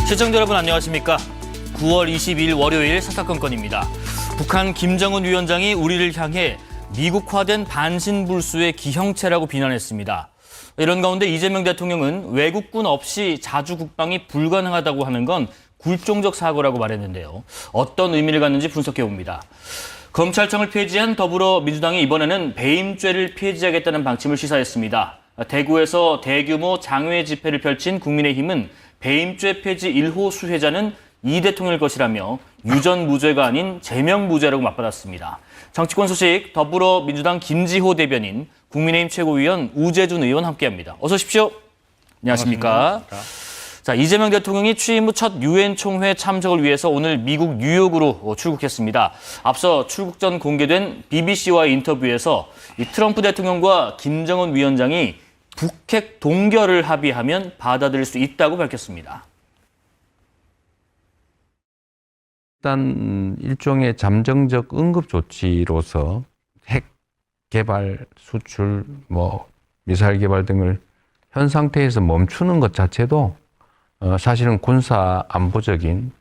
시청자 여러분 안녕하십니까? 9월 22일 월요일 사사건건입니다. 북한 김정은 위원장이 우리를 향해 미국화된 반신불수의 기형체라고 비난했습니다. 이런 가운데 이재명 대통령은 외국군 없이 자주 국방이 불가능하다고 하는 건 굴종적 사고라고 말했는데요. 어떤 의미를 갖는지 분석해봅니다. 검찰청을 폐지한 더불어민주당이 이번에는 배임죄를 폐지하겠다는 방침을 시사했습니다. 대구에서 대규모 장외 집회를 펼친 국민의힘은 배임죄 폐지 1호 수혜자는 이 대통령일 것이라며 유전 무죄가 아닌 제명 무죄라고 맞받았습니다. 정치권 소식 더불어민주당 김지호 대변인, 국민의힘 최고위원 우재준 의원 함께합니다. 어서 오십시오. 안녕하십니까? 자, 이재명 대통령이 취임 후 첫 유엔 총회 참석을 위해서 오늘 미국 뉴욕으로 출국했습니다. 앞서 출국 전 공개된 BBC와의 인터뷰에서 이 트럼프 대통령과 김정은 위원장이 북핵 동결을 합의하면 받아들일 수 있다고 밝혔습니다. 일단 일종의 잠정적 응급 조치로서 핵 개발, 수출, 미사일 개발 등을 현 상태에서 멈추는 것 자체도 사실은 군사 안보적인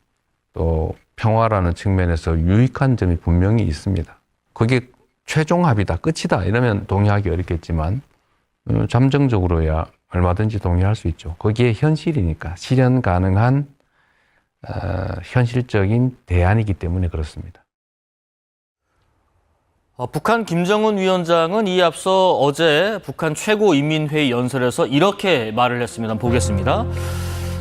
또 평화라는 측면에서 유익한 점이 분명히 있습니다. 그게 최종 합의다, 끝이다 이러면 동의하기 어렵겠지만 잠정적으로야 얼마든지 동의할 수 있죠. 거기에 현실이니까 실현 가능한 현실적인 대안이기 때문에 그렇습니다. 북한 김정은 위원장은 이에 앞서 어제 북한 최고인민회의 연설에서 이렇게 말을 했습니다. 보겠습니다.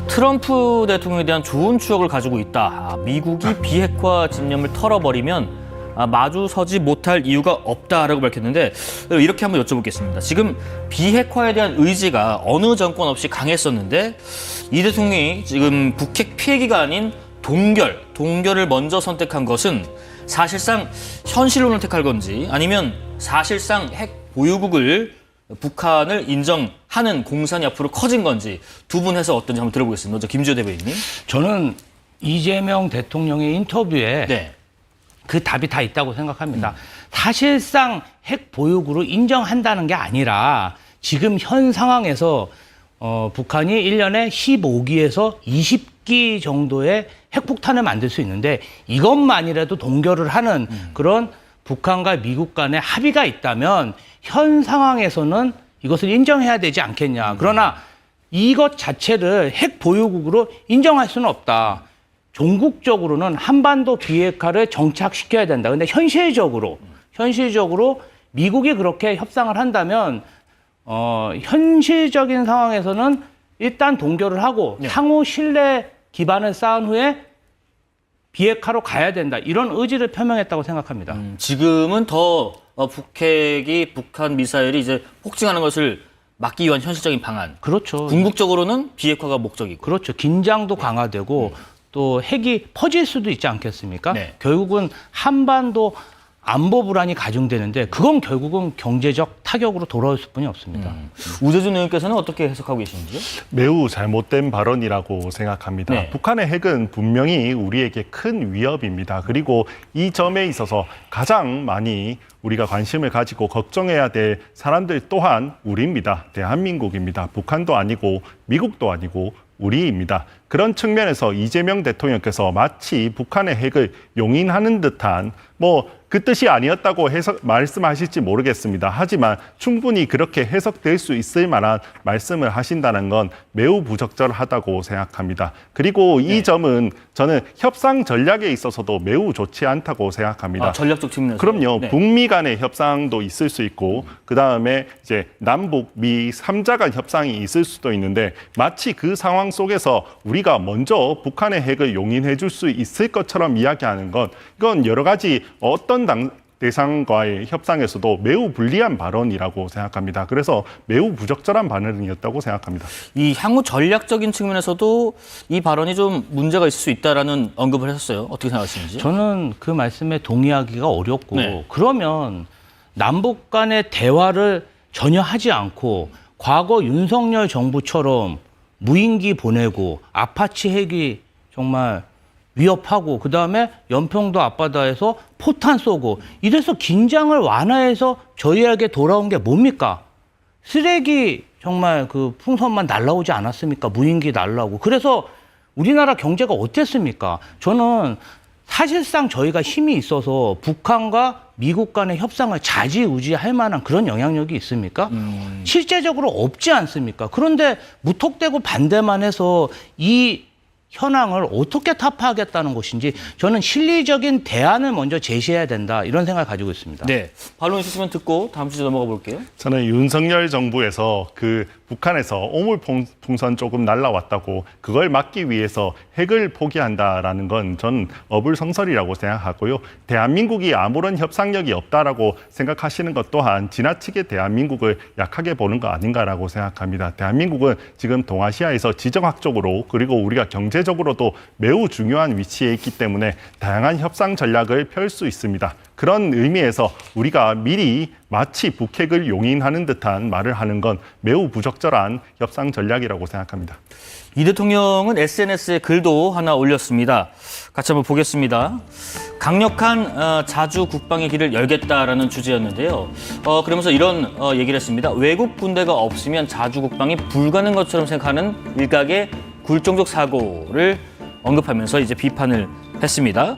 트럼프 대통령에 대한 좋은 추억을 가지고 있다. 미국이 비핵화 집념을 털어버리면 마주 서지 못할 이유가 없다라고 밝혔는데 이렇게 한번 여쭤보겠습니다. 지금 비핵화에 대한 의지가 어느 정권 없이 강했었는데 이 대통령이 지금 북핵 피해기가 아닌 동결을 먼저 선택한 것은 사실상 현실론을 택할 건지 아니면 사실상 핵 보유국을 북한을 인정하는 공산이 앞으로 커진 건지 두 분 해서 어떤지 한번 들어보겠습니다. 먼저 김지호 대변인님. 저는 이재명 대통령의 인터뷰에 네. 그 답이 다 있다고 생각합니다. 사실상 핵 보유국으로 인정한다는 게 아니라 지금 현 상황에서 북한이 1년에 15기에서 20기 정도의 핵폭탄을 만들 수 있는데 이것만이라도 동결을 하는 그런 북한과 미국 간의 합의가 있다면 현 상황에서는 이것을 인정해야 되지 않겠냐. 그러나 이것 자체를 핵 보유국으로 인정할 수는 없다. 종국적으로는 한반도 비핵화를 정착시켜야 된다. 근데 현실적으로 미국이 그렇게 협상을 한다면 현실적인 상황에서는 일단 동결을 하고 상호 신뢰 기반을 쌓은 후에 비핵화로 가야 된다. 이런 의지를 표명했다고 생각합니다. 지금은 더 북핵이 북한 미사일이 이제 폭증하는 것을 막기 위한 현실적인 방안. 그렇죠. 궁극적으로는 비핵화가 목적이고. 그렇죠. 긴장도 강화되고 또 핵이 퍼질 수도 있지 않겠습니까? 네. 결국은 한반도 안보 불안이 가중되는데 그건 결국은 경제적 타격으로 돌아올 수뿐이 없습니다. 우재준 의원께서는 어떻게 해석하고 계시는지요? 매우 잘못된 발언이라고 생각합니다. 네. 북한의 핵은 분명히 우리에게 큰 위협입니다. 그리고 이 점에 있어서 가장 많이 우리가 관심을 가지고 걱정해야 될 사람들 또한 우리입니다. 대한민국입니다. 북한도 아니고 미국도 아니고 우리입니다. 그런 측면에서 이재명 대통령께서 마치 북한의 핵을 용인하는 듯한 그 뜻이 아니었다고 말씀하실지 모르겠습니다. 하지만 충분히 그렇게 해석될 수 있을 만한 말씀을 하신다는 건 매우 부적절하다고 생각합니다. 그리고 이 점은 저는 협상 전략에 있어서도 매우 좋지 않다고 생각합니다. 전략적 측면에서. 그럼요. 네. 북미 간의 협상도 있을 수 있고 그다음에 이제 남북, 미 3자 간 협상이 있을 수도 있는데 마치 그 상황 속에서 우리가 먼저 북한의 핵을 용인해 줄 수 있을 것처럼 이야기하는 건 이건 여러 가지 어떤 대상과의 협상에서도 매우 불리한 발언이라고 생각합니다. 그래서 매우 부적절한 발언이었다고 생각합니다. 이 향후 전략적인 측면에서도 이 발언이 좀 문제가 있을 수 있다라는 언급을 하셨어요. 어떻게 생각하시는지? 저는 그 말씀에 동의하기가 어렵고 네. 그러면 남북 간의 대화를 전혀 하지 않고 과거 윤석열 정부처럼 무인기 보내고 아파치 핵이 정말 위협하고 그다음에 연평도 앞바다에서 포탄 쏘고 이래서 긴장을 완화해서 저희에게 돌아온 게 뭡니까? 쓰레기 정말 그 풍선만 날라오지 않았습니까? 무인기 날라오고. 그래서 우리나라 경제가 어땠습니까? 저는 사실상 저희가 힘이 있어서 북한과 미국 간의 협상을 좌지우지할 만한 그런 영향력이 있습니까? 실제적으로 없지 않습니까? 그런데 무턱대고 반대만 해서 이 현황을 어떻게 타파하겠다는 것인지 저는 실리적인 대안을 먼저 제시해야 된다 이런 생각을 가지고 있습니다. 네, 반론 있으시면 듣고 다음 주제 넘어가 볼게요. 저는 윤석열 정부에서 그 북한에서 오물풍선 조금 날라왔다고 그걸 막기 위해서 핵을 포기한다라는 건 전 어불성설이라고 생각하고요. 대한민국이 아무런 협상력이 없다라고 생각하시는 것 또한 지나치게 대한민국을 약하게 보는 거 아닌가라고 생각합니다. 대한민국은 지금 동아시아에서 지정학적으로 그리고 우리가 경제적으로도 매우 중요한 위치에 있기 때문에 다양한 협상 전략을 펼 수 있습니다. 그런 의미에서 우리가 미리 마치 북핵을 용인하는 듯한 말을 하는 건 매우 부적절한 협상 전략이라고 생각합니다. 이 대통령은 SNS에 글도 하나 올렸습니다. 같이 한번 보겠습니다. 강력한 자주 국방의 길을 열겠다라는 주제였는데요. 그러면서 이런 얘기를 했습니다. 외국 군대가 없으면 자주 국방이 불가능한 것처럼 생각하는 일각의 굴종적 사고를 언급하면서 이제 비판을 했습니다.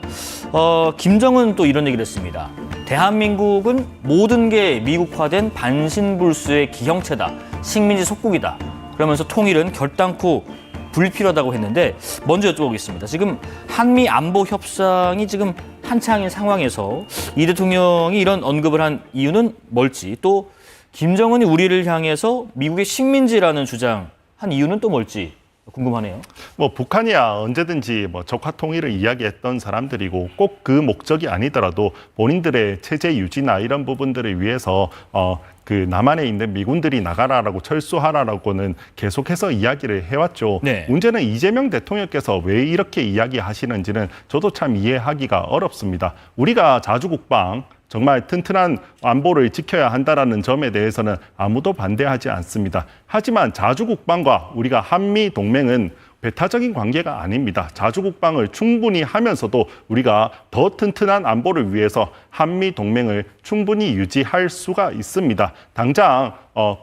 김정은 또 이런 얘기를 했습니다. 대한민국은 모든 게 미국화된 반신불수의 기형체다. 식민지 속국이다. 그러면서 통일은 결단코 불필요하다고 했는데 먼저 여쭤보겠습니다. 지금 한미 안보 협상이 지금 한창인 상황에서 이 대통령이 이런 언급을 한 이유는 뭘지, 또 김정은이 우리를 향해서 미국의 식민지라는 주장한 이유는 또 뭘지 궁금하네요. 뭐 북한이야 언제든지 뭐 적화 통일을 이야기했던 사람들이고 꼭 그 목적이 아니더라도 본인들의 체제 유지나 이런 부분들을 위해서 그 남한에 있는 미군들이 나가라라고 철수하라라고는 계속해서 이야기를 해왔죠. 네. 문제는 이재명 대통령께서 왜 이렇게 이야기하시는지는 저도 참 이해하기가 어렵습니다. 우리가 자주국방 정말 튼튼한 안보를 지켜야 한다는 점에 대해서는 아무도 반대하지 않습니다. 하지만 자주국방과 우리가 한미 동맹은 배타적인 관계가 아닙니다. 자주국방을 충분히 하면서도 우리가 더 튼튼한 안보를 위해서 한미 동맹을 충분히 유지할 수가 있습니다. 당장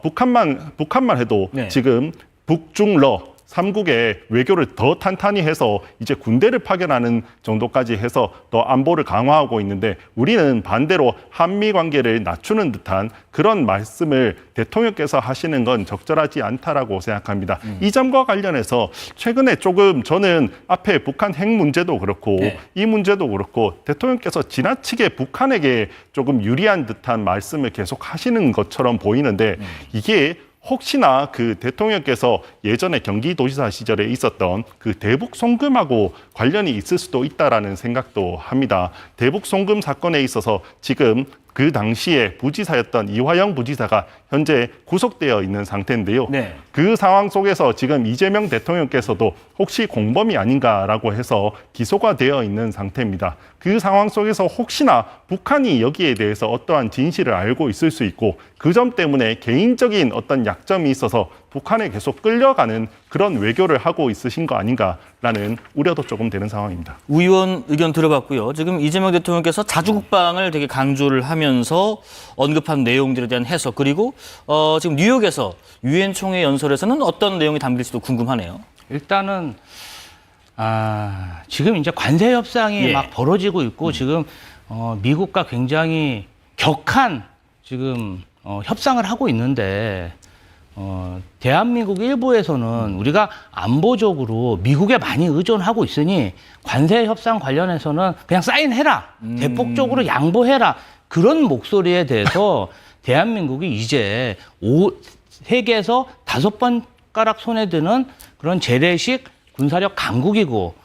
북한만 해도 네. 지금 북중러 3국의 외교를 더 탄탄히 해서 이제 군대를 파견하는 정도까지 해서 더 안보를 강화하고 있는데 우리는 반대로 한미 관계를 낮추는 듯한 그런 말씀을 대통령께서 하시는 건 적절하지 않다라고 생각합니다. 이 점과 관련해서 최근에 조금 저는 앞에 북한 핵 문제도 그렇고 네. 이 문제도 그렇고 대통령께서 지나치게 북한에게 조금 유리한 듯한 말씀을 계속 하시는 것처럼 보이는데 이게 혹시나 그 대통령께서 예전에 경기도지사 시절에 있었던 그 대북 송금하고 관련이 있을 수도 있다라는 생각도 합니다. 대북 송금 사건에 있어서 지금 그 당시에 부지사였던 이화영 부지사가 현재 구속되어 있는 상태인데요. 네. 그 상황 속에서 지금 이재명 대통령께서도 혹시 공범이 아닌가라고 해서 기소가 되어 있는 상태입니다. 그 상황 속에서 혹시나 북한이 여기에 대해서 어떠한 진실을 알고 있을 수 있고 그 점 때문에 개인적인 어떤 약점이 있어서 북한에 계속 끌려가는 그런 외교를 하고 있으신 거 아닌가라는 우려도 조금 되는 상황입니다. 우 의원 의견 들어봤고요. 지금 이재명 대통령께서 자주국방을 되게 강조를 하면서 언급한 내용들에 대한 해석, 그리고 지금 뉴욕에서 유엔 총회 연설에서는 어떤 내용이 담길지도 궁금하네요. 일단은 지금 이제 관세 협상이 예. 막 벌어지고 있고 지금 미국과 굉장히 격한 지금 협상을 하고 있는데 대한민국 일부에서는 우리가 안보적으로 미국에 많이 의존하고 있으니 관세 협상 관련해서는 그냥 사인해라. 대폭적으로 양보해라. 그런 목소리에 대해서 대한민국이 이제 세계에서 5번가락 손에 드는 그런 재래식 군사력 강국이고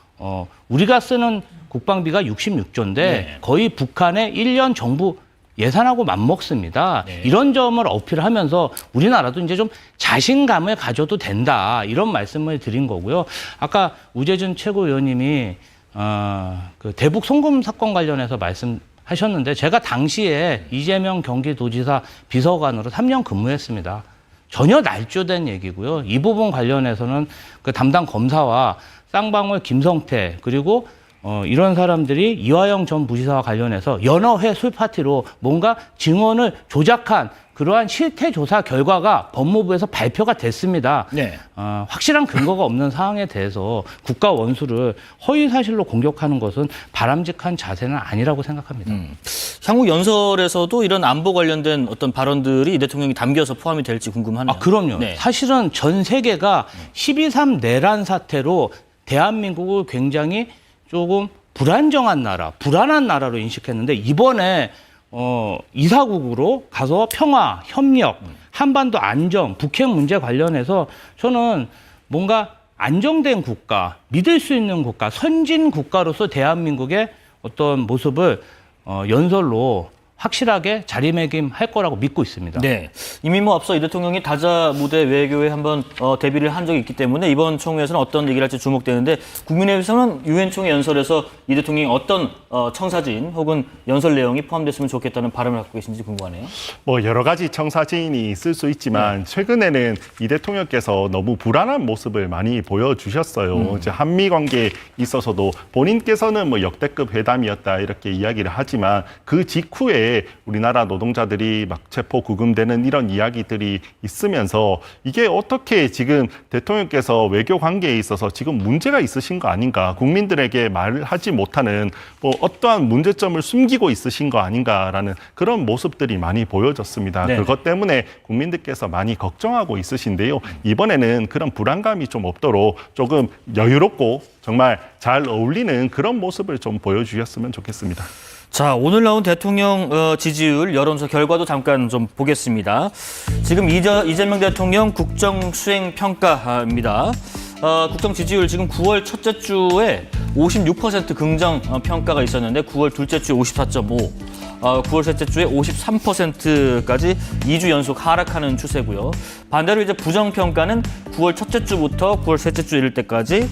우리가 쓰는 국방비가 66조인데 네. 거의 북한의 1년 정부 예산하고 맞먹습니다. 네. 이런 점을 어필하면서 우리나라도 이제 좀 자신감을 가져도 된다. 이런 말씀을 드린 거고요. 아까 우재준 최고위원님이 그 대북 송금 사건 관련해서 말씀하셨는데 제가 당시에 이재명 경기도지사 비서관으로 3년 근무했습니다. 전혀 날조된 얘기고요. 이 부분 관련해서는 그 담당 검사와 쌍방울 김성태 그리고 이런 사람들이 이화영 전 부지사와 관련해서 여러 회 술파티로 뭔가 증언을 조작한 그러한 실태 조사 결과가 법무부에서 발표가 됐습니다. 네. 확실한 근거가 없는 사항에 대해서 국가 원수를 허위 사실로 공격하는 것은 바람직한 자세는 아니라고 생각합니다. 향후 연설에서도 이런 안보 관련된 어떤 발언들이 이 대통령이 담겨서 포함이 될지 궁금하네요. 그럼요. 네. 사실은 전 세계가 12.3 내란 사태로 대한민국을 굉장히 조금 불안정한 나라, 불안한 나라로 인식했는데 이번에 이사국으로 가서 평화, 협력, 한반도 안정, 북핵 문제 관련해서 저는 뭔가 안정된 국가, 믿을 수 있는 국가, 선진 국가로서 대한민국의 어떤 모습을 연설로 확실하게 자리매김할 거라고 믿고 있습니다. 네. 이미 뭐 앞서 이 대통령이 다자 무대 외교에 한번 데뷔를 한 적이 있기 때문에 이번 총회에서는 어떤 얘기를 할지 주목되는데 국민의힘에서는 유엔 총회 연설에서 이 대통령이 어떤 청사진 혹은 연설 내용이 포함됐으면 좋겠다는 바람을 갖고 계신지 궁금하네요. 뭐 여러 가지 청사진이 있을 수 있지만 최근에는 이 대통령께서 너무 불안한 모습을 많이 보여주셨어요. 이제 한미 관계에 있어서도 본인께서는 뭐 역대급 회담이었다 이렇게 이야기를 하지만 그 직후에 우리나라 노동자들이 막 체포 구금되는 이런 이야기들이 있으면서 이게 어떻게 지금 대통령께서 외교 관계에 있어서 지금 문제가 있으신 거 아닌가, 국민들에게 말하지 못하는 뭐 어떠한 문제점을 숨기고 있으신 거 아닌가라는 그런 모습들이 많이 보여졌습니다. 네. 그것 때문에 국민들께서 많이 걱정하고 있으신데요. 이번에는 그런 불안감이 좀 없도록 조금 여유롭고 정말 잘 어울리는 그런 모습을 좀 보여주셨으면 좋겠습니다. 자, 오늘 나온 대통령 지지율 여론조사 결과도 잠깐 좀 보겠습니다. 지금 이재명 대통령 국정 수행 평가입니다. 국정 지지율 지금 9월 첫째 주에 56% 긍정 평가가 있었는데 9월 둘째 주에 54.5, 9월 셋째 주에 53%까지 2주 연속 하락하는 추세고요. 반대로 이제 부정 평가는 9월 첫째 주부터 9월 셋째 주 이를 때까지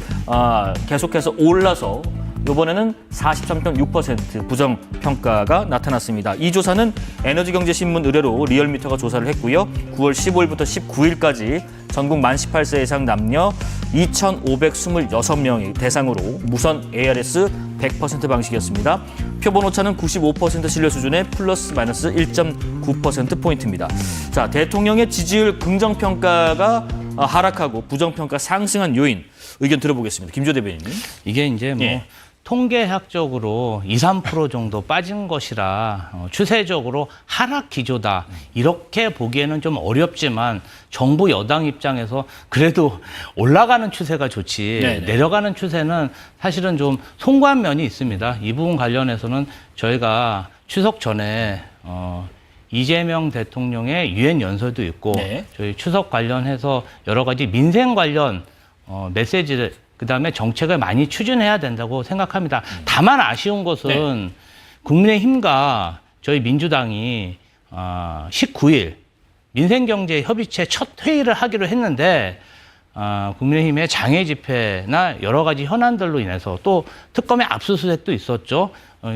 계속해서 올라서 이번에는 43.6% 부정 평가가 나타났습니다. 이 조사는 에너지경제신문 의뢰로 리얼미터가 조사를 했고요. 9월 15일부터 19일까지 전국 만 18세 이상 남녀 2,526명이 대상으로 무선 ARS 100% 방식이었습니다. 표본 오차는 95% 신뢰 수준의 플러스 마이너스 1.9%포인트입니다. 자, 대통령의 지지율 긍정평가가 하락하고 부정평가 상승한 요인 의견 들어보겠습니다. 김조 대변인님. 이게 이제 뭐 예. 통계학적으로 2, 3% 정도 빠진 것이라 추세적으로 하락 기조다. 이렇게 보기에는 좀 어렵지만 정부 여당 입장에서 그래도 올라가는 추세가 좋지 네네. 내려가는 추세는 사실은 좀 송구한 면이 있습니다. 이 부분 관련해서는 저희가 추석 전에 이재명 대통령의 유엔 연설도 있고 네. 저희 추석 관련해서 여러 가지 민생 관련 메시지를 그다음에 정책을 많이 추진해야 된다고 생각합니다. 다만 아쉬운 것은 국민의힘과 저희 민주당이 19일 민생경제협의체 첫 회의를 하기로 했는데 국민의힘의 장애 집회나 여러 가지 현안들로 인해서 또 특검의 압수수색도 있었죠.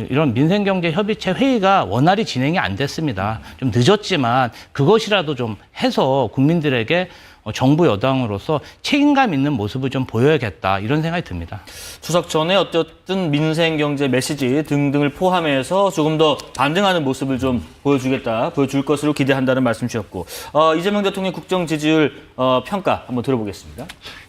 이런 민생경제협의체 회의가 원활히 진행이 안 됐습니다. 좀 늦었지만 그것이라도 좀 해서 국민들에게 정부 여당으로서 책임감 있는 모습을 좀 보여야겠다 이런 생각이 듭니다. 추석 전에 어쨌든 민생 경제 메시지 등등을 포함해서 조금 더 반등하는 모습을 좀 보여줄 것으로 기대한다는 말씀 주셨고 이재명 대통령 국정 지지율 평가 한번 들어보겠습니다.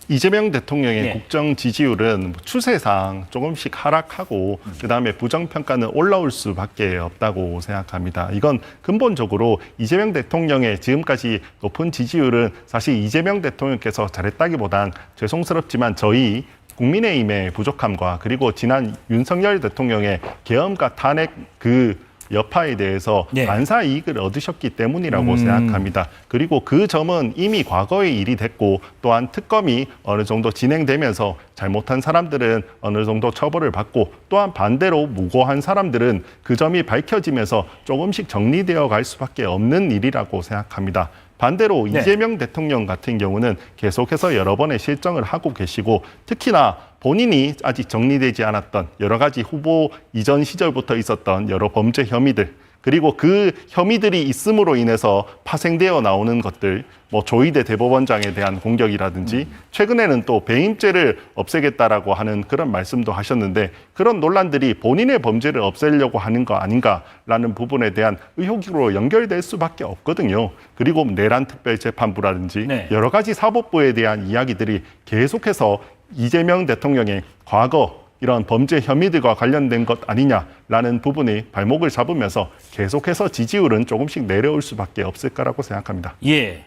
이재명 대통령의 네. 국정 지지율은 추세상 조금씩 하락하고 그다음에 부정평가는 올라올 수밖에 없다고 생각합니다. 이건 근본적으로 이재명 대통령의 지금까지 높은 지지율은 사실 이재명 대통령께서 잘했다기보단 죄송스럽지만 저희 국민의힘의 부족함과 그리고 지난 윤석열 대통령의 계엄과 탄핵 그 여파에 대해서 네. 반사 이익을 얻으셨기 때문이라고 생각합니다. 그리고 그 점은 이미 과거의 일이 됐고 또한 특검이 어느 정도 진행되면서 잘못한 사람들은 어느 정도 처벌을 받고 또한 반대로 무고한 사람들은 그 점이 밝혀지면서 조금씩 정리되어 갈 수밖에 없는 일이라고 생각합니다. 반대로 네. 이재명 대통령 같은 경우는 계속해서 여러 번의 실정을 하고 계시고 특히나 본인이 아직 정리되지 않았던 여러 가지 후보 이전 시절부터 있었던 여러 범죄 혐의들 그리고 그 혐의들이 있음으로 인해서 파생되어 나오는 것들, 뭐 조희대 대법원장에 대한 공격이라든지 최근에는 또 배임죄를 없애겠다라고 하는 그런 말씀도 하셨는데 그런 논란들이 본인의 범죄를 없애려고 하는 거 아닌가라는 부분에 대한 의혹으로 연결될 수밖에 없거든요. 그리고 내란 특별재판부라든지 네. 여러 가지 사법부에 대한 이야기들이 계속해서 이재명 대통령의 과거 이런 범죄 혐의들과 관련된 것 아니냐라는 부분이 발목을 잡으면서 계속해서 지지율은 조금씩 내려올 수밖에 없을 거라고 생각합니다. 예.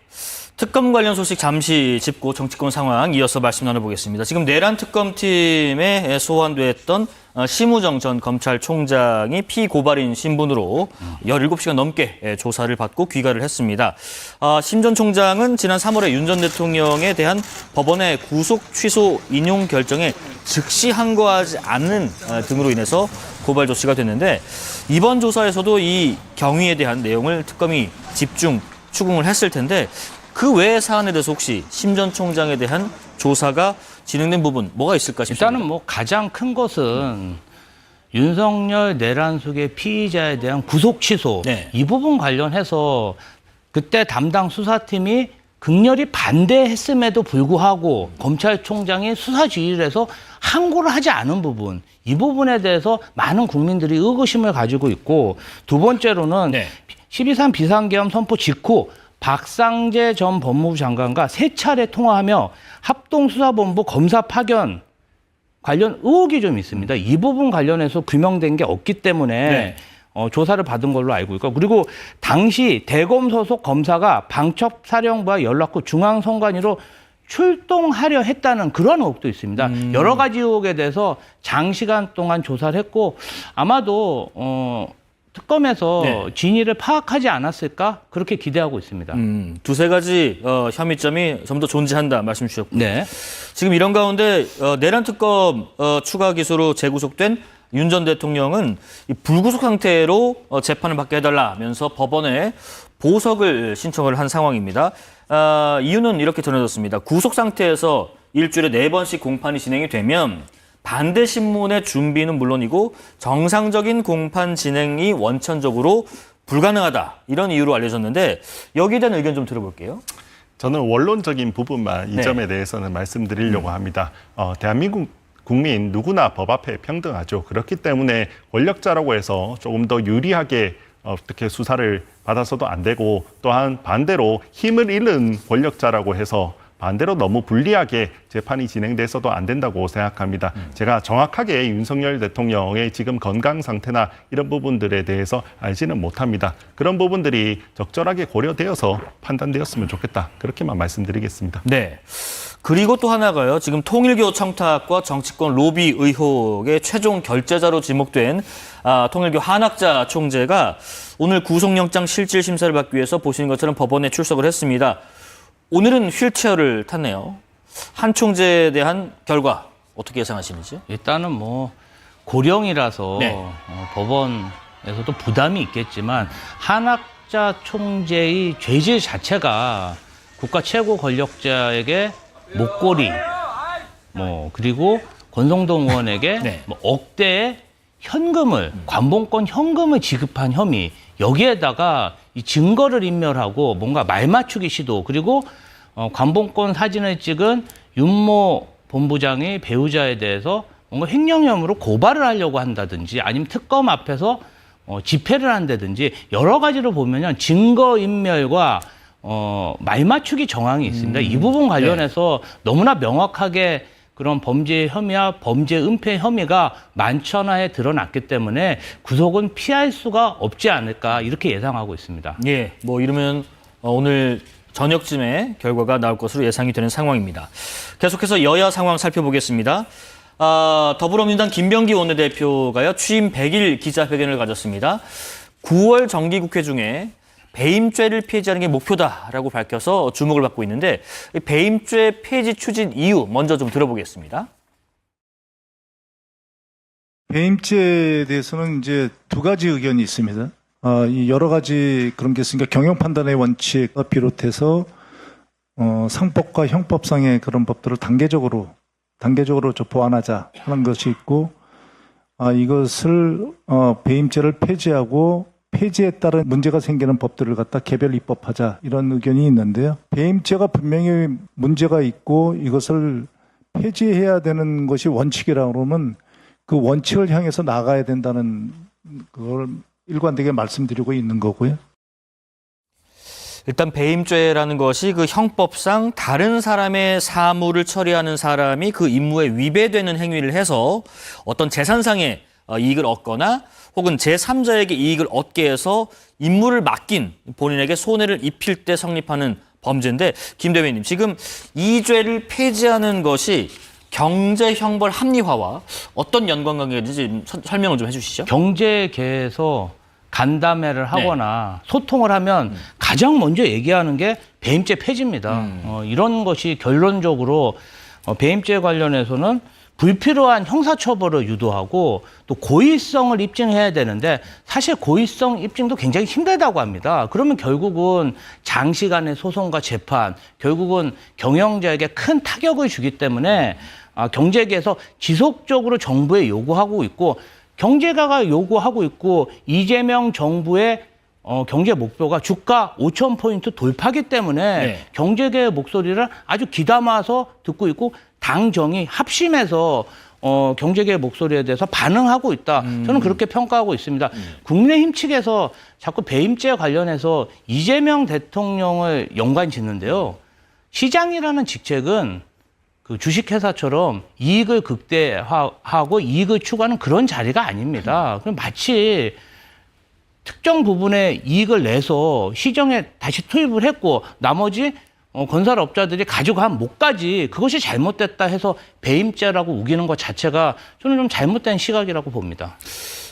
특검 관련 소식 잠시 짚고 정치권 상황 이어서 말씀 나눠보겠습니다. 지금 내란 특검팀에 소환됐던 심우정 전 검찰총장이 피고발인 신분으로 17시간 넘게 조사를 받고 귀가를 했습니다. 심 전 총장은 지난 3월에 윤 전 대통령에 대한 법원의 구속 취소 인용 결정에 즉시 항거하지 않는 등으로 인해서 고발 조치가 됐는데 이번 조사에서도 이 경위에 대한 내용을 특검이 집중 추궁을 했을 텐데 그 외의 사안에 대해서 혹시 심 전 총장에 대한 조사가 진행된 부분 뭐가 있을까 싶습니다. 일단은 뭐 가장 큰 것은 윤석열 내란 속의 피의자에 대한 구속 취소 네. 이 부분 관련해서 그때 담당 수사팀이 극렬히 반대했음에도 불구하고 검찰총장이 수사 지휘를 해서 항고를 하지 않은 부분 이 부분에 대해서 많은 국민들이 의구심을 가지고 있고 두 번째로는 네. 12.3 비상계엄 선포 직후 박상재 전 법무부 장관과 3차례 통화하며 합동수사본부 검사 파견 관련 의혹이 좀 있습니다. 이 부분 관련해서 규명된 게 없기 때문에 네. 조사를 받은 걸로 알고 있고 그리고 당시 대검 소속 검사가 방첩사령부와 연락 후 중앙선관위로 출동하려 했다는 그런 의혹도 있습니다. 여러 가지 의혹에 대해서 장시간 동안 조사를 했고 아마도 특검에서 네. 진위를 파악하지 않았을까 그렇게 기대하고 있습니다. 두세 가지 혐의점이 좀 더 존재한다 말씀 주셨고 네. 지금 이런 가운데 내란 특검 추가 기소로 재구속된 윤 전 대통령은 이 불구속 상태로 재판을 받게 해달라면서 법원에 보석을 신청을 한 상황입니다. 이유는 이렇게 전해졌습니다. 구속 상태에서 일주일에 4번씩 공판이 진행이 되면 반대 신문의 준비는 물론이고 정상적인 공판 진행이 원천적으로 불가능하다. 이런 이유로 알려졌는데 여기에 대한 의견 좀 들어볼게요. 저는 원론적인 부분만 이 네. 점에 대해서는 말씀드리려고 합니다. 대한민국 국민 누구나 법 앞에 평등하죠. 그렇기 때문에 권력자라고 해서 조금 더 유리하게 어떻게 수사를 받아서도 안 되고 또한 반대로 힘을 잃은 권력자라고 해서 반대로 너무 불리하게 재판이 진행돼서도 안 된다고 생각합니다. 제가 정확하게 윤석열 대통령의 지금 건강 상태나 이런 부분들에 대해서 알지는 못합니다. 그런 부분들이 적절하게 고려되어서 판단되었으면 좋겠다. 그렇게만 말씀드리겠습니다. 네. 그리고 또 하나가요. 지금 통일교 청탁과 정치권 로비 의혹의 최종 결재자로 지목된 통일교 한학자 총재가 오늘 구속영장 실질 심사를 받기 위해서 보시는 것처럼 법원에 출석을 했습니다. 오늘은 휠체어를 탔네요. 한 총재에 대한 결과 어떻게 예상하시는지? 일단은 뭐 고령이라서 네. 법원에서도 부담이 있겠지만 한학자 총재의 죄질 자체가 국가 최고 권력자에게 목걸이 그리고 권성동 의원에게 네. 억대의 현금을 관봉권 현금을 지급한 혐의 여기에다가 이 증거를 인멸하고 뭔가 말 맞추기 시도 그리고 관봉권 사진을 찍은 윤모 본부장의 배우자에 대해서 뭔가 횡령 혐의로 고발을 하려고 한다든지 아니면 특검 앞에서 집회를 한다든지 여러 가지로 보면은 증거 인멸과 말 맞추기 정황이 있습니다. 이 부분 관련해서 너무나 명확하게 그런 범죄 혐의와 범죄 은폐 혐의가 만천하에 드러났기 때문에 구속은 피할 수가 없지 않을까 이렇게 예상하고 있습니다. 예, 뭐 이러면 오늘 저녁쯤에 결과가 나올 것으로 예상이 되는 상황입니다. 계속해서 여야 상황 살펴보겠습니다. 더불어민주당 김병기 원내대표가요 취임 100일 기자회견을 가졌습니다. 9월 정기국회 중에 배임죄를 폐지하는 게 목표다라고 밝혀서 주목을 받고 있는데 배임죄 폐지 추진 이유 먼저 좀 들어보겠습니다. 배임죄에 대해서는 이제 두 가지 의견이 있습니다. 이 여러 가지 그런 게 있으니까 경영 판단의 원칙 비롯해서 상법과 형법상의 그런 법들을 단계적으로 보완하자 하는 것이 있고 이것을 배임죄를 폐지하고 폐지에 따른 문제가 생기는 법들을 갖다 개별 입법하자 이런 의견이 있는데요. 배임죄가 분명히 문제가 있고 이것을 폐지해야 되는 것이 원칙이라고 그러면 그 원칙을 향해서 나가야 된다는 그걸 일관되게 말씀드리고 있는 거고요. 일단 배임죄라는 것이 그 형법상 다른 사람의 사물을 처리하는 사람이 그 임무에 위배되는 행위를 해서 어떤 재산상의 이익을 얻거나 혹은 제3자에게 이익을 얻게 해서 임무를 맡긴 본인에게 손해를 입힐 때 성립하는 범죄인데, 김 대변인, 지금 이 죄를 폐지하는 것이 경제형벌 합리화와 어떤 연관관계인지 설명을 좀 해주시죠. 경제계에서 간담회를 하거나 소통을 하면 가장 먼저 얘기하는 게 배임죄 폐지입니다. 이런 것이 결론적으로 배임죄 관련해서는 불필요한 형사처벌을 유도하고 또 고의성을 입증해야 되는데, 사실 고의성 입증도 굉장히 힘들다고 합니다. 그러면 결국은 장시간의 소송과 재판, 결국은 경영자에게 큰 타격을 주기 때문에 경제계에서 지속적으로 정부에 요구하고 있고, 경제가가 요구하고 있고, 이재명 정부의 경제 목표가 주가 5,000포인트 돌파기 때문에 경제계의 목소리를 아주 귀담아서 듣고 있고, 당정이 합심해서 경제계의 목소리에 대해서 반응하고 있다. 저는 그렇게 평가하고 있습니다. 국민의힘 측에서 자꾸 배임죄 관련해서 이재명 대통령을 연관 짓는데요. 시장이라는 직책은 그 주식회사처럼 이익을 극대화하고 이익을 추구하는 그런 자리가 아닙니다. 그럼 마치 특정 부분에 이익을 내서 시정에 다시 투입을 했고 나머지 건설업자들이 가지고 간 목까지 그것이 잘못됐다 해서 배임죄라고 우기는 것 자체가 저는 좀 잘못된 시각이라고 봅니다.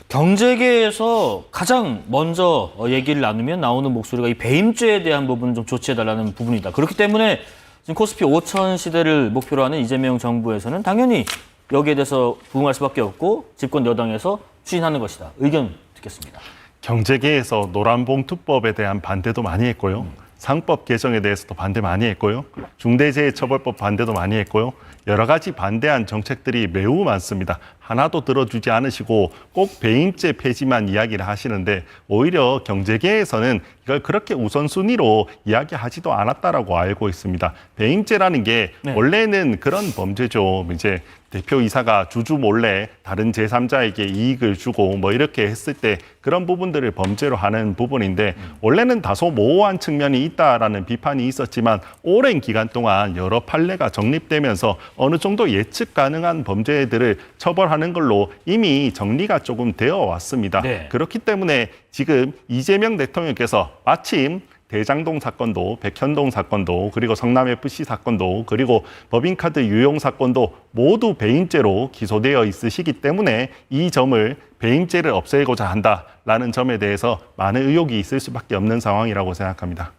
경제계에서 가장 먼저 얘기를 나누면 나오는 목소리가 이 배임죄에 대한 부분을 좀 조치해달라는 부분이다. 그렇기 때문에 지금 코스피 5천 시대를 목표로 하는 이재명 정부에서는 당연히 여기에 대해서 부응할 수밖에 없고 집권 여당에서 추진하는 것이다. 의견 듣겠습니다. 경제계에서 노란봉투법에 대한 반대도 많이 했고요. 상법 개정에 대해서도 반대 많이 했고요. 중대재해처벌법 반대도 많이 했고요. 여러 가지 반대한 정책들이 매우 많습니다. 하나도 들어주지 않으시고 꼭 배임죄 폐지만 이야기를 하시는데, 오히려 경제계에서는 이걸 그렇게 우선순위로 이야기하지도 않았다라고 알고 있습니다. 배임죄라는 게 원래는 그런 범죄죠. 이제 대표이사가 주주 몰래 다른 제3자에게 이익을 주고 뭐 이렇게 했을 때 그런 부분들을 범죄로 하는 부분인데, 원래는 다소 모호한 측면이 있다라는 비판이 있었지만 오랜 기간 동안 여러 판례가 정립되면서 어느 정도 예측 가능한 범죄들을 처벌하는 걸로 이미 정리가 조금 되어 왔습니다. 그렇기 때문에 지금 이재명 대통령께서 마침 대장동 사건도, 백현동 사건도, 그리고 성남FC 사건도, 그리고 법인카드 유용 사건도 모두 배임죄로 기소되어 있으시기 때문에 이 점을 배임죄를 없애고자 한다라는 점에 대해서 많은 의혹이 있을 수밖에 없는 상황이라고 생각합니다.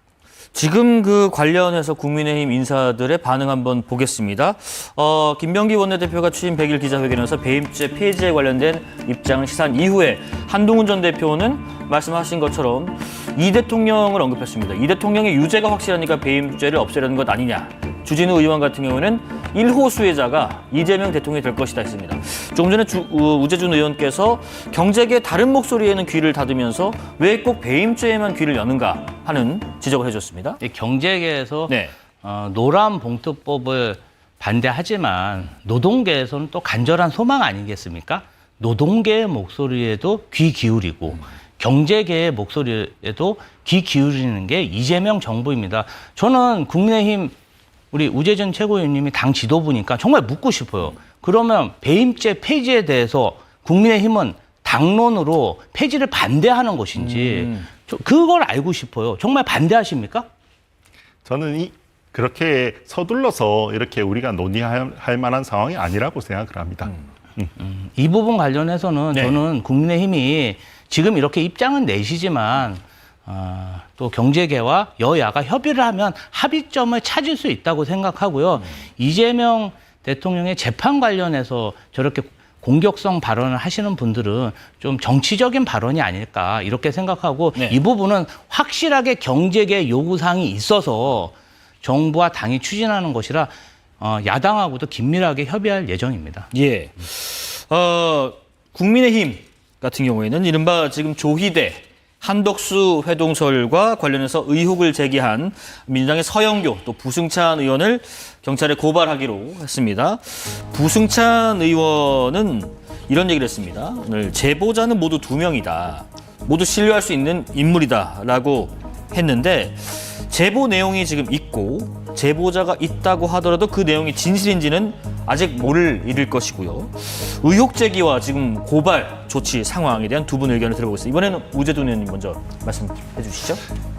지금 그 관련해서 국민의힘 인사들의 반응 한번 보겠습니다. 김병기 원내대표가 취임 100일 기자회견에서 배임죄 폐지에 관련된 입장을 시사한 이후에 한동훈 전 대표는 말씀하신 것처럼 이 대통령을 언급했습니다. 이 대통령의 유죄가 확실하니까 배임죄를 없애려는 것 아니냐. 주진우 의원 같은 경우는 1호 수혜자가 이재명 대통령이 될 것이다 했습니다. 조금 전에 우재준 의원께서 경제계 다른 목소리에는 귀를 닫으면서 왜 꼭 배임죄에만 귀를 여는가 하는 지적을 해줬습니다. 경제계에서 노란봉투법을 반대하지만 노동계에서는 또 간절한 소망 아니겠습니까? 노동계의 목소리에도 귀 기울이고 경제계의 목소리에도 귀 기울이는 게 이재명 정부입니다. 저는 국민의힘 우리 우재준 최고위원님이 당 지도부니까 정말 묻고 싶어요. 그러면 배임죄 폐지에 대해서 국민의힘은 당론으로 폐지를 반대하는 것인지 그걸 알고 싶어요. 정말 반대하십니까? 저는 그렇게 서둘러서 이렇게 우리가 논의할 만한 상황이 아니라고 생각을 합니다. 이 부분 관련해서는 저는 국민의힘이 지금 이렇게 입장은 내시지만 또 경제계와 여야가 협의를 하면 합의점을 찾을 수 있다고 생각하고요. 이재명 대통령의 재판 관련해서 저렇게 공격성 발언을 하시는 분들은 좀 정치적인 발언이 아닐까 이렇게 생각하고 이 부분은 확실하게 경제계 요구사항이 있어서 정부와 당이 추진하는 것이라 야당하고도 긴밀하게 협의할 예정입니다. 예. 국민의힘 같은 경우에는 이른바 지금 조희대 한덕수 회동설과 관련해서 의혹을 제기한 민주당의 서영교 또 부승찬 의원을 경찰에 고발하기로 했습니다. 부승찬 의원은 이런 얘기를 했습니다. 오늘 제보자는 모두 2명이다. 모두 신뢰할 수 있는 인물이다라고 했는데 제보 내용이 지금 있고 제보자가 있다고 하더라도 그 내용이 진실인지는 아직 모를 일일 것이고요. 의혹 제기와 지금 고발 조치 상황에 대한 두 분의 의견을 들어보겠습니다. 이번에는 우재돈 의원님 먼저 말씀해 주시죠.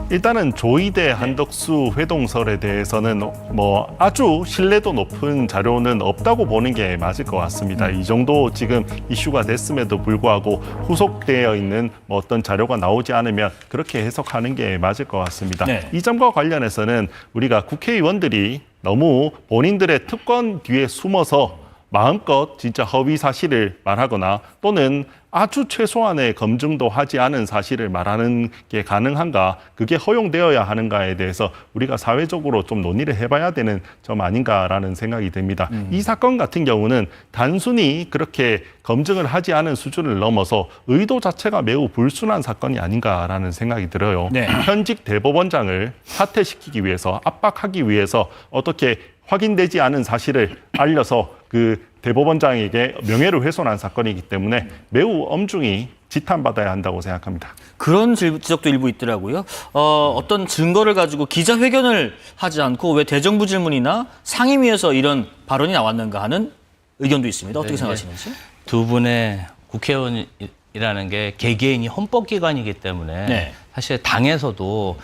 일단은 조이대 한덕수 회동설에 대해서는 뭐 아주 신뢰도 높은 자료는 없다고 보는 게 맞을 것 같습니다. 이 정도 지금 이슈가 됐음에도 불구하고 후속되어 있는 뭐 어떤 자료가 나오지 않으면 그렇게 해석하는 게 맞을 것 같습니다. 네. 이 점과 관련해서는 우리가 국회의원들이 너무 본인들의 특권 뒤에 숨어서 마음껏 진짜 허위 사실을 말하거나 또는 아주 최소한의 검증도 하지 않은 사실을 말하는 게 가능한가, 그게 허용되어야 하는가에 대해서 우리가 사회적으로 좀 논의를 해봐야 되는 점 아닌가라는 생각이 듭니다. 이 사건 같은 경우는 단순히 그렇게 검증을 하지 않은 수준을 넘어서 의도 자체가 매우 불순한 사건이 아닌가라는 생각이 들어요. 네. 현직 대법원장을 사퇴시키기 위해서, 압박하기 위해서 어떻게 확인되지 않은 사실을 알려서 그 대법원장에게 명예를 훼손한 사건이기 때문에 매우 엄중히 지탄받아야 한다고 생각합니다. 그런 지적도 일부 있더라고요. 어떤 증거를 가지고 기자회견을 하지 않고 왜 대정부 질문이나 상임위에서 이런 발언이 나왔는가 하는 의견도 있습니다. 어떻게 생각하시는지? 두 분의 국회의원이라는 게 개개인이 헌법기관이기 때문에 네. 사실 당에서도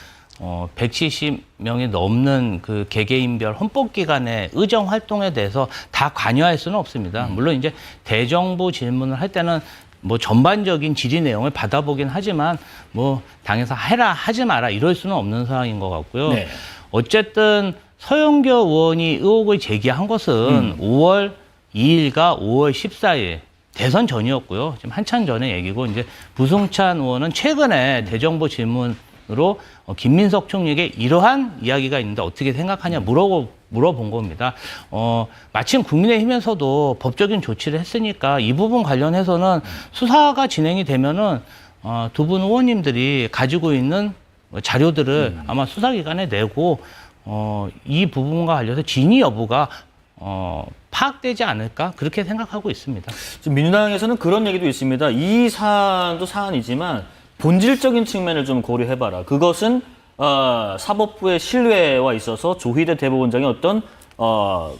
170명이 넘는 그 개개인별 헌법기관의 의정 활동에 대해서 다 관여할 수는 없습니다. 물론 이제 대정부 질문을 할 때는 뭐 전반적인 질의 내용을 받아보긴 하지만 뭐 당에서 해라 하지 마라 이럴 수는 없는 상황인 것 같고요. 네. 어쨌든 서영교 의원이 의혹을 제기한 것은 5월 2일과 5월 14일 대선 전이었고요. 지금 한참 전의 얘기고 이제 부승찬 의원은 최근에 대정부 질문으로 김민석 총리에게 이러한 이야기가 있는데 어떻게 생각하냐 물어본 겁니다. 마침 국민의힘에서도 법적인 조치를 했으니까 이 부분 관련해서는 수사가 진행이 되면은 두 분 의원님들이 가지고 있는 자료들을 아마 수사기관에 내고 이 부분과 관련해서 진위 여부가 파악되지 않을까 그렇게 생각하고 있습니다. 지금 민주당에서는 그런 얘기도 있습니다. 이 사안도 사안이지만 본질적인 측면을 좀 고려해봐라. 그것은 사법부의 신뢰와 있어서 조희대 대법원장의 어떤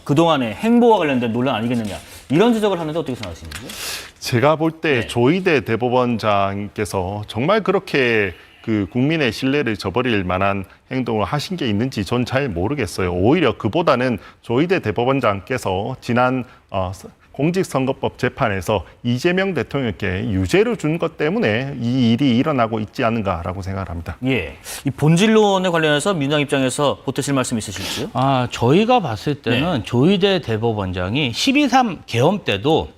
그동안의 행보와 관련된 논란 아니겠느냐. 이런 지적을 하는데 어떻게 생각하시는지요? 제가 볼 때 네. 조이대 대법원장께서 정말 그렇게 그 국민의 신뢰를 저버릴 만한 행동을 하신 게 있는지 전 잘 모르겠어요. 오히려 그보다는 조이대 대법원장께서 지난 공직선거법 재판에서 이재명 대통령께 유죄를 준 것 때문에 이 일이 일어나고 있지 않은가라고 생각합니다. 예. 이 본질론에 관련해서 민주당 입장에서 보태실 말씀 있으실지요? 저희가 봤을 때는 조희대 대법원장이 12.3 계엄 때도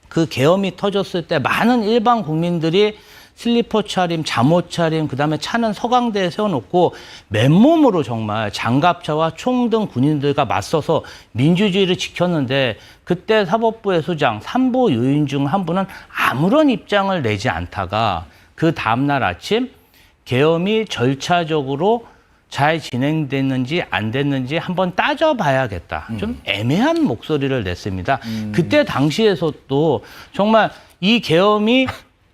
그 계엄이 터졌을 때 많은 일반 국민들이 슬리퍼 차림, 잠옷 차림, 그다음에 차는 서강대에 세워놓고 맨몸으로 정말 장갑차와 총 등 군인들과 맞서서 민주주의를 지켰는데 그때 사법부의 수장, 삼보 요인 중 한 분은 아무런 입장을 내지 않다가 그 다음날 아침 계엄이 절차적으로 잘 진행됐는지 안 됐는지 한번 따져봐야겠다. 좀 애매한 목소리를 냈습니다. 그때 당시에서도 정말 이 계엄이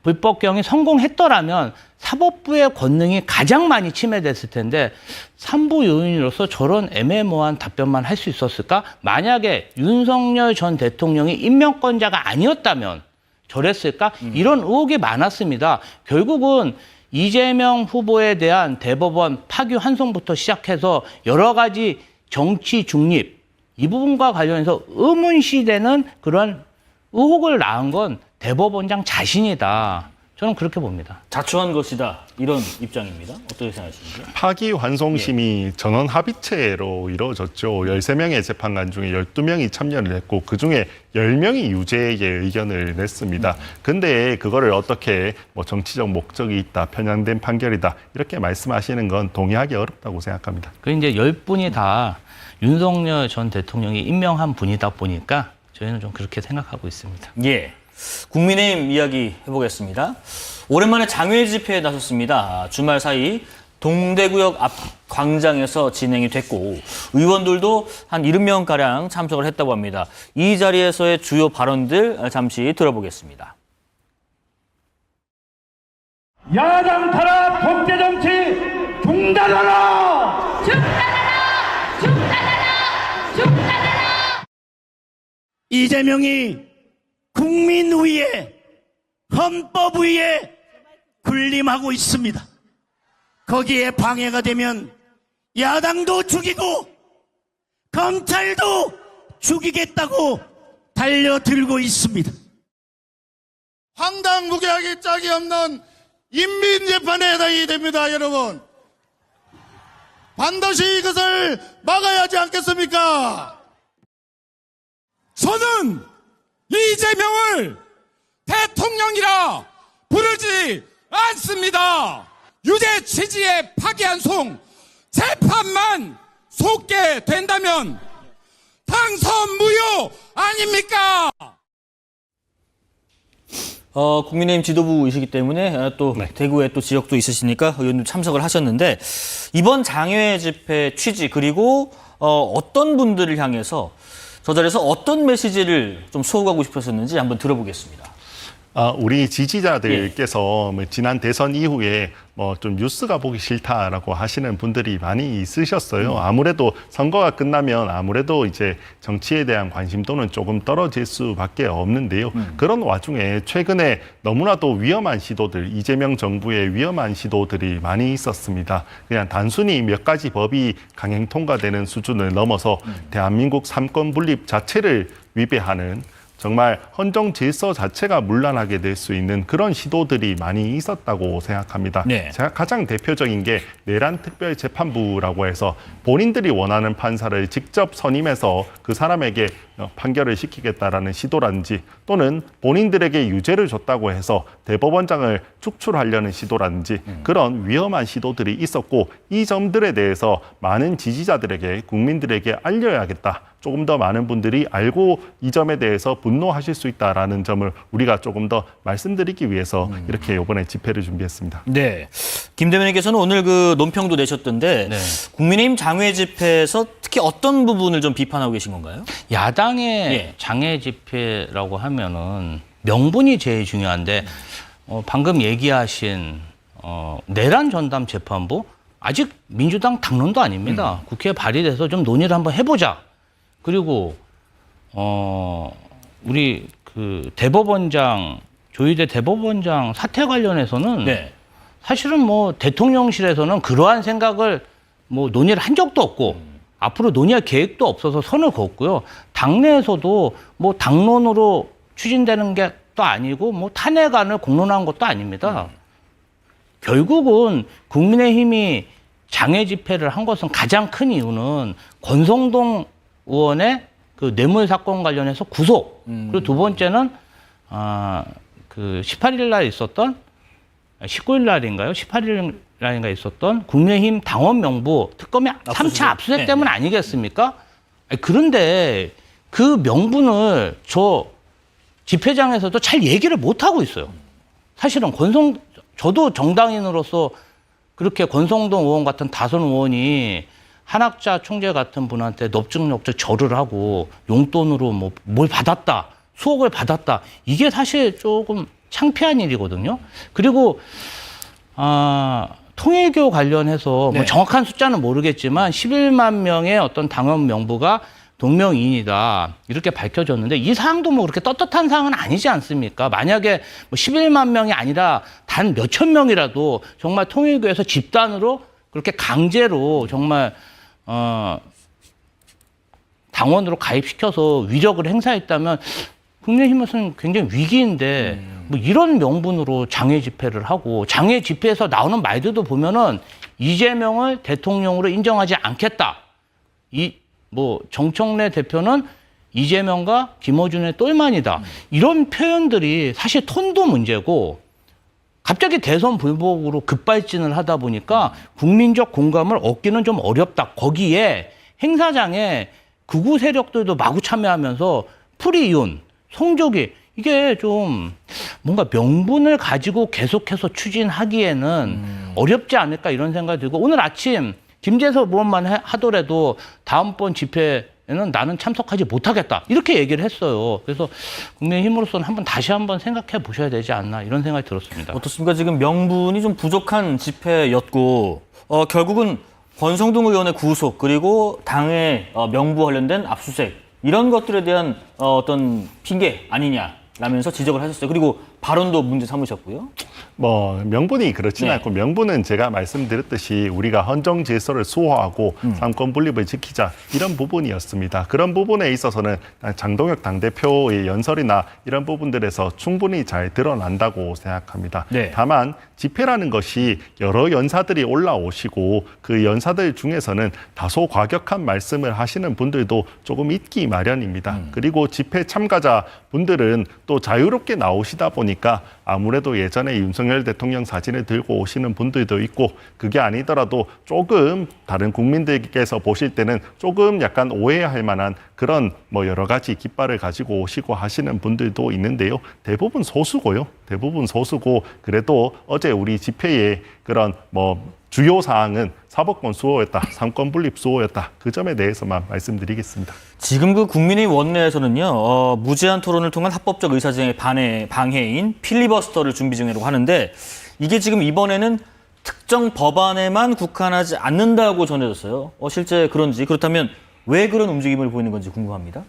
불법 경이 성공했더라면 사법부의 권능이 가장 많이 침해됐을 텐데 삼부 요인으로서 저런 애매모호한 답변만 할 수 있었을까? 만약에 윤석열 전 대통령이 임명권자가 아니었다면 저랬을까? 이런 의혹이 많았습니다. 결국은 이재명 후보에 대한 대법원 파기환송부터 시작해서 여러 가지 정치 중립 이 부분과 관련해서 의문시되는 그런 의혹을 낳은 건 대법원장 자신이다. 저는 그렇게 봅니다. 자초한 것이다. 이런 입장입니다. 어떻게 생각하시는지요? 파기환송심이 전원 합의체로 이루어졌죠. 13명의 재판관 중에 12명이 참여를 했고 그중에 10명이 유죄의 의견을 냈습니다. 근데 그거를 어떻게 뭐 정치적 목적이 있다, 편향된 판결이다 이렇게 말씀하시는 건 동의하기 어렵다고 생각합니다. 그 이제 10분이 다 윤석열 전 대통령이 임명한 분이다 보니까 저희는 좀 그렇게 생각하고 있습니다. 예. 국민의힘 이야기 해보겠습니다. 오랜만에 장외 집회에 나섰습니다. 주말 사이 동대구역 앞 광장에서 진행이 됐고 의원들도 한 70명가량 참석을 했다고 합니다. 이 자리에서의 주요 발언들 잠시 들어보겠습니다. 야당 탄압 독재 정치 중단하라! 중단하라! 중단하라! 중단하라! 이재명이 국민 위에 헌법 위에 군림하고 있습니다. 거기에 방해가 되면 야당도 죽이고 검찰도 죽이겠다고 달려들고 있습니다. 황당무계하기 짝이 없는 인민재판에 해당이 됩니다, 여러분. 반드시 이것을 막아야 하지 않겠습니까? 저는 이재명을 대통령이라 부르지 않습니다. 유죄 취지에 파기환송 재판만 속게 된다면 당선 무효 아닙니까? 국민의힘 지도부이시기 때문에 또 대구에 또 지역도 있으시니까 의원님 참석을 하셨는데 이번 장외 집회 취지 그리고 어떤 분들을 향해서 저 자리에서 어떤 메시지를 좀 소구하고 싶었었는지 한번 들어보겠습니다. 우리 지지자들께서 뭐 지난 대선 이후에 뭐 좀 뉴스가 보기 싫다라고 하시는 분들이 많이 있으셨어요. 아무래도 선거가 끝나면 아무래도 이제 정치에 대한 관심도는 조금 떨어질 수밖에 없는데요. 그런 와중에 최근에 너무나도 위험한 시도들, 이재명 정부의 위험한 시도들이 많이 있었습니다. 그냥 단순히 몇 가지 법이 강행 통과되는 수준을 넘어서 대한민국 삼권 분립 자체를 위배하는 정말 헌정 질서 자체가 문란하게 될 수 있는 그런 시도들이 많이 있었다고 생각합니다. 네. 제가 가장 대표적인 게 내란 특별재판부라고 해서 본인들이 원하는 판사를 직접 선임해서 그 사람에게 판결을 시키겠다라는 시도라든지 또는 본인들에게 유죄를 줬다고 해서 대법원장을 축출하려는 시도라든지 그런 위험한 시도들이 있었고 이 점들에 대해서 많은 지지자들에게 국민들에게 알려야겠다. 조금 더 많은 분들이 알고 이 점에 대해서 분노하실 수 있다라는 점을 우리가 조금 더 말씀드리기 위해서 이렇게 이번에 집회를 준비했습니다. 네, 김 대변인께서는 오늘 그 논평도 내셨던데 국민의힘 장외 집회에서 특히 어떤 부분을 좀 비판하고 계신 건가요? 야당의 장외 집회라고 하면은 명분이 제일 중요한데 방금 얘기하신 내란 전담 재판부 아직 민주당 당론도 아닙니다. 국회에 발의돼서 좀 논의를 한번 해보자. 그리고 우리 그 대법원장 조희대 대법원장 사퇴 관련해서는 사실은 뭐 대통령실에서는 그러한 생각을 뭐 논의를 한 적도 없고 앞으로 논의할 계획도 없어서 선을 그었고요. 당내에서도 뭐 당론으로 추진되는 게 또 아니고 뭐 탄핵안을 공론한 것도 아닙니다. 결국은 국민의힘이 장외 집회를 한 것은 가장 큰 이유는 권성동 의원의 그 뇌물 사건 관련해서 구속. 그리고 두 번째는 그 18일 날 있었던 19일 날인가요? 18일 날인가 있었던 국민의힘 당원 명부 특검의 3차 압수수색 때문 아니겠습니까? 그런데 그 명분을 저 집회장에서도 잘 얘기를 못 하고 있어요. 사실은 저도 정당인으로서 그렇게 권성동 의원 같은 다선 의원이 한학자 총재 같은 분한테 넙죽넙죽 절을 하고 용돈으로 뭐 뭘 받았다, 수억을 받았다. 이게 사실 조금 창피한 일이거든요. 그리고 통일교 관련해서 뭐 정확한 숫자는 모르겠지만 11만 명의 어떤 당원 명부가 동명이인이다 이렇게 밝혀졌는데 이 사항도 뭐 그렇게 떳떳한 사항은 아니지 않습니까? 만약에 뭐 11만 명이 아니라 단 몇천 명이라도 정말 통일교에서 집단으로 그렇게 강제로 정말 당원으로 가입시켜서 위력을 행사했다면 국민의힘에서는 굉장히 위기인데 뭐 이런 명분으로 장외 집회를 하고 장외 집회에서 나오는 말들도 보면은 이재명을 대통령으로 인정하지 않겠다. 뭐 정청래 대표는 이재명과 김어준의 똘만이다. 이런 표현들이 사실 톤도 문제고 갑자기 대선 불복으로 급발진을 하다 보니까 국민적 공감을 얻기는 좀 어렵다. 거기에 행사장에 극우 세력들도 마구 참여하면서 프리윤, 송조기 이게 좀 뭔가 명분을 가지고 계속해서 추진하기에는 어렵지 않을까 이런 생각이 들고 오늘 아침 김재섭 의원만 하더라도 다음번 집회에는 나는 참석하지 못하겠다 이렇게 얘기를 했어요. 그래서 국민의힘으로서는 다시 한번 생각해 보셔야 되지 않나 이런 생각이 들었습니다. 어떻습니까? 지금 명분이 좀 부족한 집회였고 결국은 권성동 의원의 구속 그리고 당의 명부 관련된 압수수색 이런 것들에 대한 어떤 핑계 아니냐라면서 지적을 하셨어요. 그리고 발언도 문제 삼으셨고요. 뭐 명분이 그렇지는 네. 않고 명분은 제가 말씀드렸듯이 우리가 헌정 질서를 수호하고 삼권 분립을 지키자 이런 부분이었습니다. 그런 부분에 있어서는 장동혁 당대표의 연설이나 이런 부분들에서 충분히 잘 드러난다고 생각합니다. 네. 다만 집회라는 것이 여러 연사들이 올라오시고 그 연사들 중에서는 다소 과격한 말씀을 하시는 분들도 조금 있기 마련입니다. 그리고 집회 참가자 분들은 또 자유롭게 나오시다 보니까 아무래도 예전에 윤석열 대통령 사진을 들고 오시는 분들도 있고 그게 아니더라도 조금 다른 국민들께서 보실 때는 조금 약간 오해할 만한 그런 뭐 여러 가지 깃발을 가지고 오시고 하시는 분들도 있는데요. 대부분 소수고요. 대부분 소수고 그래도 어제 우리 집회의 그런 뭐 주요 사항은 사법권 수호였다, 삼권 분립 수호였다. 그 점에 대해서만 말씀드리겠습니다. 지금 그 국민의힘 원내에서는요, 무제한 토론을 통한 합법적 의사진행의 방해인 필리버스터를 준비 중이라고 하는데 이게 지금 이번에는 특정 법안에만 국한하지 않는다고 전해졌어요. 실제 그런지 그렇다면 왜 그런 움직임을 보이는 건지 궁금합니다.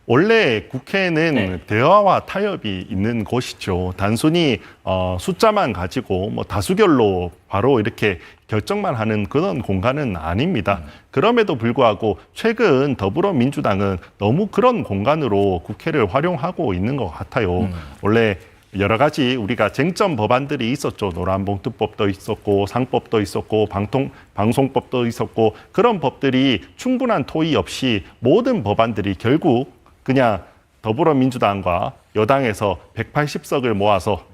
원래 국회는 네. 대화와 타협이 있는 곳이죠. 단순히 숫자만 가지고 뭐 다수결로 바로 이렇게 결정만 하는 그런 공간은 아닙니다. 그럼에도 불구하고 최근 더불어민주당은 너무 그런 공간으로 국회를 활용하고 있는 것 같아요. 원래 여러 가지 우리가 쟁점 법안들이 있었죠. 노란봉투법도 있었고 상법도 있었고 방송법도 있었고 그런 법들이 충분한 토의 없이 모든 법안들이 결국 그냥 더불어민주당과 여당에서 180석을 모아서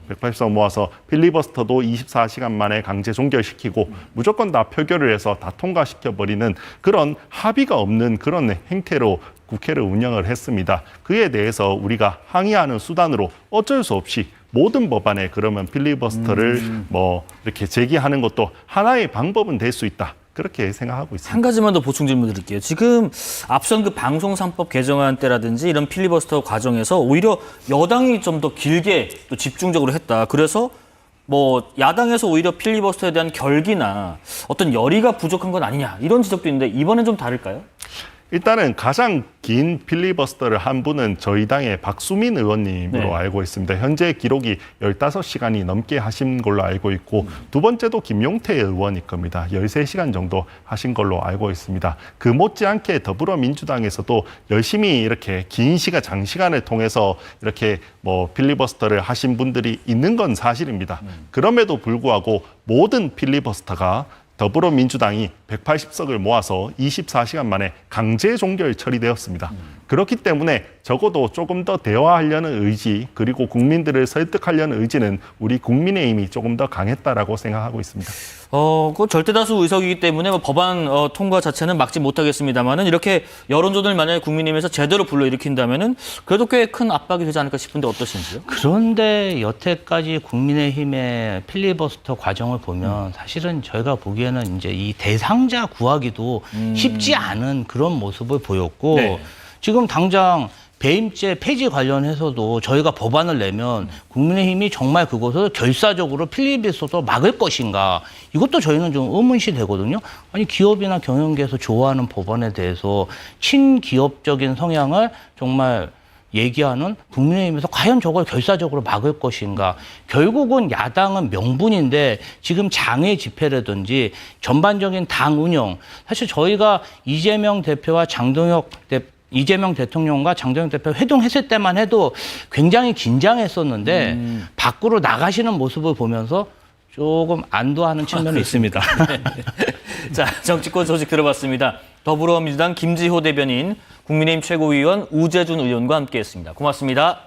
필리버스터도 24시간 만에 강제 종결시키고 무조건 다 표결을 해서 다 통과시켜버리는 그런 합의가 없는 그런 행태로 국회를 운영을 했습니다. 그에 대해서 우리가 항의하는 수단으로 어쩔 수 없이 모든 법안에 그러면 필리버스터를 뭐 이렇게 제기하는 것도 하나의 방법은 될 수 있다. 그렇게 생각하고 있습니다. 한 가지만 더 보충 질문 드릴게요. 지금 앞선 그 방송 3법 개정안 때라든지 이런 필리버스터 과정에서 오히려 여당이 좀 더 길게 또 집중적으로 했다. 그래서 뭐 야당에서 오히려 필리버스터에 대한 결기나 어떤 열의가 부족한 건 아니냐 이런 지적도 있는데 이번엔 좀 다를까요? 일단은 가장 긴 필리버스터를 한 분은 저희 당의 박수민 의원님으로 네. 알고 있습니다. 현재 기록이 15시간이 넘게 하신 걸로 알고 있고 두 번째도 김용태 의원일 겁니다. 13시간 정도 하신 걸로 알고 있습니다. 그 못지않게 더불어민주당에서도 열심히 이렇게 긴 시간, 장시간을 통해서 이렇게 뭐 필리버스터를 하신 분들이 있는 건 사실입니다. 그럼에도 불구하고 모든 필리버스터가 더불어민주당이 180석을 모아서 24시간 만에 강제 종결 처리되었습니다. 그렇기 때문에 적어도 조금 더 대화하려는 의지 그리고 국민들을 설득하려는 의지는 우리 국민의힘이 조금 더 강했다라고 생각하고 있습니다. 그 절대다수 의석이기 때문에 뭐 법안 통과 자체는 막지 못하겠습니다만은 이렇게 여론전을 만약에 국민의힘에서 제대로 불러일으킨다면은 그래도 꽤 큰 압박이 되지 않을까 싶은데 어떠신지요? 그런데 여태까지 국민의힘의 필리버스터 과정을 보면 사실은 저희가 보기에는 이제 이 대상자 구하기도 쉽지 않은 그런 모습을 보였고 네. 지금 당장 배임죄 폐지 관련해서도 저희가 법안을 내면 국민의힘이 정말 그것을 결사적으로 필리버스터로 막을 것인가 이것도 저희는 좀 의문시 되거든요. 아니 기업이나 경영계에서 좋아하는 법안에 대해서 친기업적인 성향을 정말 얘기하는 국민의힘에서 과연 저걸 결사적으로 막을 것인가. 결국은 야당은 명분인데 지금 장애 집회라든지 전반적인 당 운영. 사실 저희가 이재명 대통령과 장동혁 대표 회동했을 때만 해도 굉장히 긴장했었는데 밖으로 나가시는 모습을 보면서 조금 안도하는 측면이 있습니다. 자, 정치권 소식 들어봤습니다. 더불어민주당 김지호 대변인, 국민의힘 최고위원 우재준 의원과 함께했습니다. 고맙습니다.